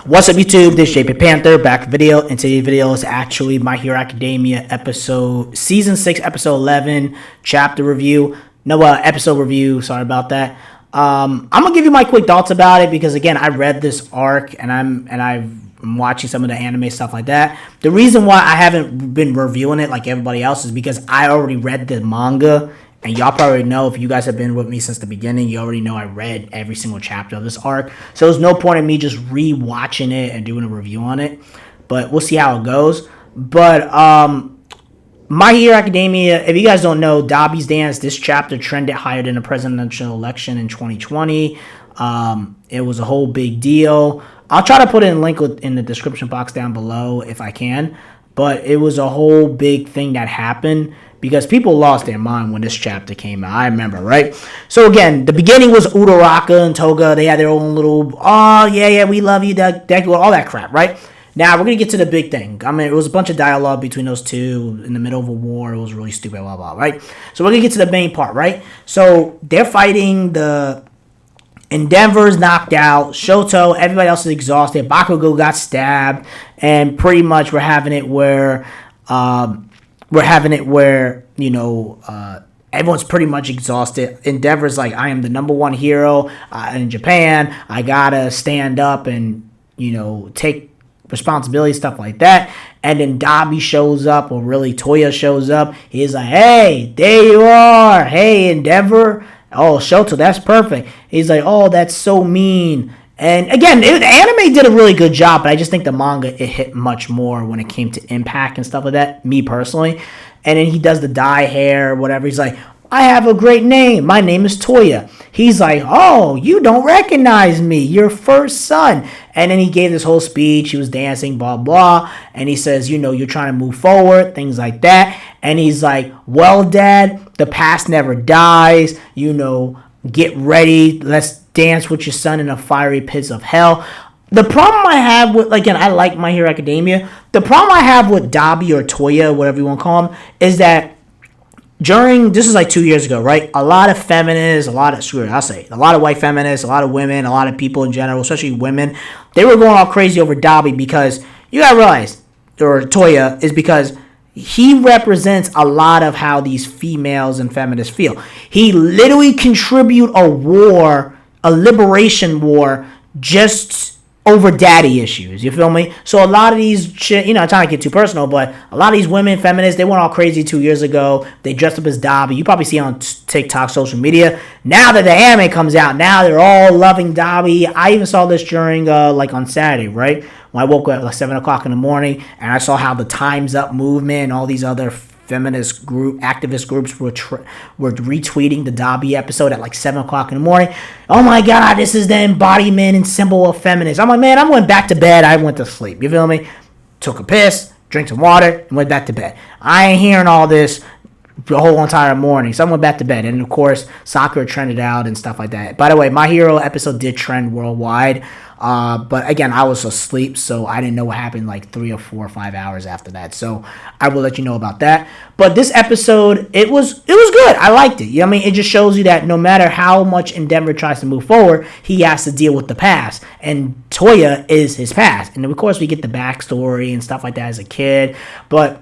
What's up, YouTube? This is JP Panther back with video, and today's video is actually My Hero Academia season 6, episode 11, chapter review. Episode review. Sorry about that. I'm gonna give you my quick thoughts about it because again, I read this arc and I'm watching some of the anime stuff like that. The reason why I haven't been reviewing it like everybody else is because I already read the manga. And y'all probably know, if you guys have been with me since the beginning, you already know I read every single chapter of this arc. So there's no point in me just re-watching it and doing a review on it. But we'll see how it goes. But My Hero Academia, if you guys don't know, Dabi'S dance, this chapter trended higher than the presidential election in 2020. It was a whole big deal. I'll try to put in a link in the description box down below if I can. But it was a whole big thing that happened because people lost their mind when this chapter came out. I remember, right? So again, the beginning was Uraraka and Toga. They had their own little, oh, yeah, we love you, Deku, all that crap, right? Now, we're going to get to the big thing. I mean, it was a bunch of dialogue between those two in the middle of a war. It was really stupid, blah, blah, right? So we're going to get to the main part, right? So they're fighting the Endeavor's knocked out, Shoto, everybody else is exhausted, Bakugo got stabbed, and pretty much we're having it where you know, everyone's pretty much exhausted. Endeavor's like, I am the number one hero in Japan. I gotta stand up and, you know, take responsibility, stuff like that. And then Dabi shows up, or really Toya shows up. He's like, hey, there you are. Hey, Endeavor. Oh, Shoto, that's perfect. He's like, oh, that's so mean. And again, the anime did a really good job, but I just think the manga, it hit much more when it came to impact and stuff like that, me personally. And then he does the dye hair, whatever. He's like, I have a great name. My name is Toya. He's like, oh, you don't recognize me. Your first son. And then he gave this whole speech. He was dancing, blah, blah. And he says, you know, you're trying to move forward, things like that. And he's like, well, Dad, the past never dies. You know, get ready. Let's dance with your son in the fiery pits of hell. The problem I have with, again, I like My Hero Academia. The problem I have with Dabi or Toya, whatever you want to call him, is that this is like 2 years ago, right? A lot of feminists, a lot of white feminists, a lot of women, a lot of people in general, especially women, they were going all crazy over Dabi because you gotta realize, or Toya, is because he represents a lot of how these females and feminists feel. He literally contributed a liberation war, just over daddy issues, you feel me? So a lot of these shit, you know, I'm trying to get too personal, but a lot of these women, feminists, they went all crazy 2 years ago. They dressed up as Dabi. You probably see it on TikTok, social media. Now that the anime comes out, now they're all loving Dabi. I even saw this during, like on Saturday, right? When I woke up at like 7 o'clock in the morning, and I saw how the Time's Up movement and all these other feminist activist groups were retweeting the Dabi episode at like 7 o'clock in the morning. Oh my God, this is the embodiment and symbol of feminist. I'm like, man, I went back to bed. I went to sleep. You feel me? Took a piss, drank some water, and went back to bed. I ain't hearing all this the whole entire morning. So I went back to bed. And of course, Sakura trended out and stuff like that. By the way, My Hero episode did trend worldwide. But again, I was asleep, so I didn't know what happened like 3 or 4 or 5 hours after that. So I will let you know about that. But this episode, it was good. I liked it. You know what I mean? It just shows you that no matter how much Endeavor tries to move forward, he has to deal with the past. And Toya is his past. And of course, we get the backstory and stuff like that as a kid. But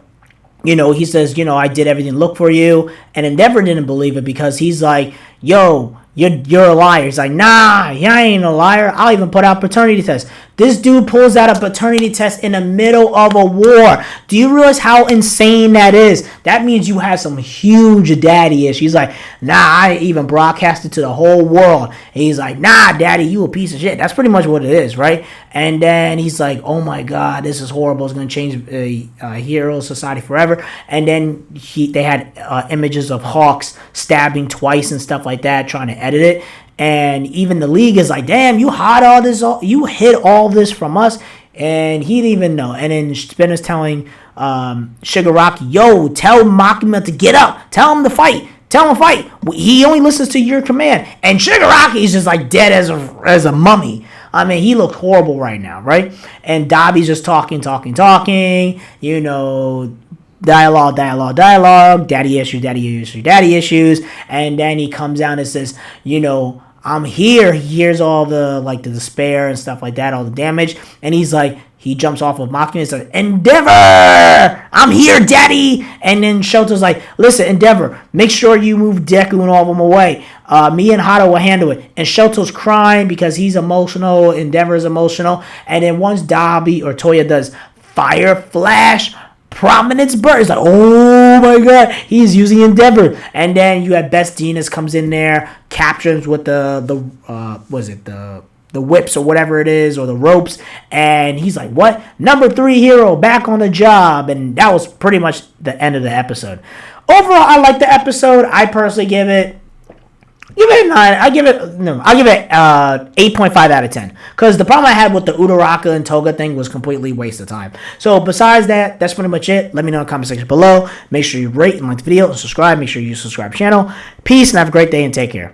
you know, he says, you know, I did everything to look for you. And Endeavor didn't believe it because he's like, yo, you're a liar. He's like, nah, I ain't a liar. I'll even put out paternity tests. This dude pulls out a paternity test in the middle of a war. Do you realize how insane that is? That means you have some huge daddy issues. He's like, nah, I even broadcasted to the whole world. And he's like, nah, daddy, you a piece of shit. That's pretty much what it is, right? And then he's like, oh my God, this is horrible. It's going to change hero society forever. And then they had images of Hawks stabbing twice and stuff like that, trying to edit it. And even the league is like, damn, you hid all this from us. And he didn't even know. And then Spinner's telling Shigaraki, yo, tell Makima to get up. Tell him to fight. Tell him to fight. He only listens to your command. And Shigaraki is just like dead as a mummy. I mean, he looks horrible right now, right? And Dabi's just talking. You know, dialogue, daddy issues. And then he comes down and says, you know, I'm here. He hears all the despair and stuff like that, all the damage, and he's like, he jumps off of Machina. He's like, Endeavor! I'm here, Daddy! And then Shoto's like, listen, Endeavor, make sure you move Deku and all of them away. Me and Hado will handle it. And Shoto's crying because he's emotional. Endeavor's emotional. And then once Dabi or Toya does Fire Flash, Prominence Burst, it's like, oh my god, he's using Endeavor. And then you have Best Venus comes in there, captures with the whips or whatever it is, or the ropes, and he's like, what? Number 3 hero back on the job. And that was pretty much the end of the episode. Overall, I like the episode. I personally give it a 9. I'll give it 8.5 out of 10. Because the problem I had with the Uraraka and Toga thing was completely waste of time. So besides that, that's pretty much it. Let me know in the comment section below. Make sure you rate and like the video and subscribe. Make sure you subscribe to the channel. Peace and have a great day and take care.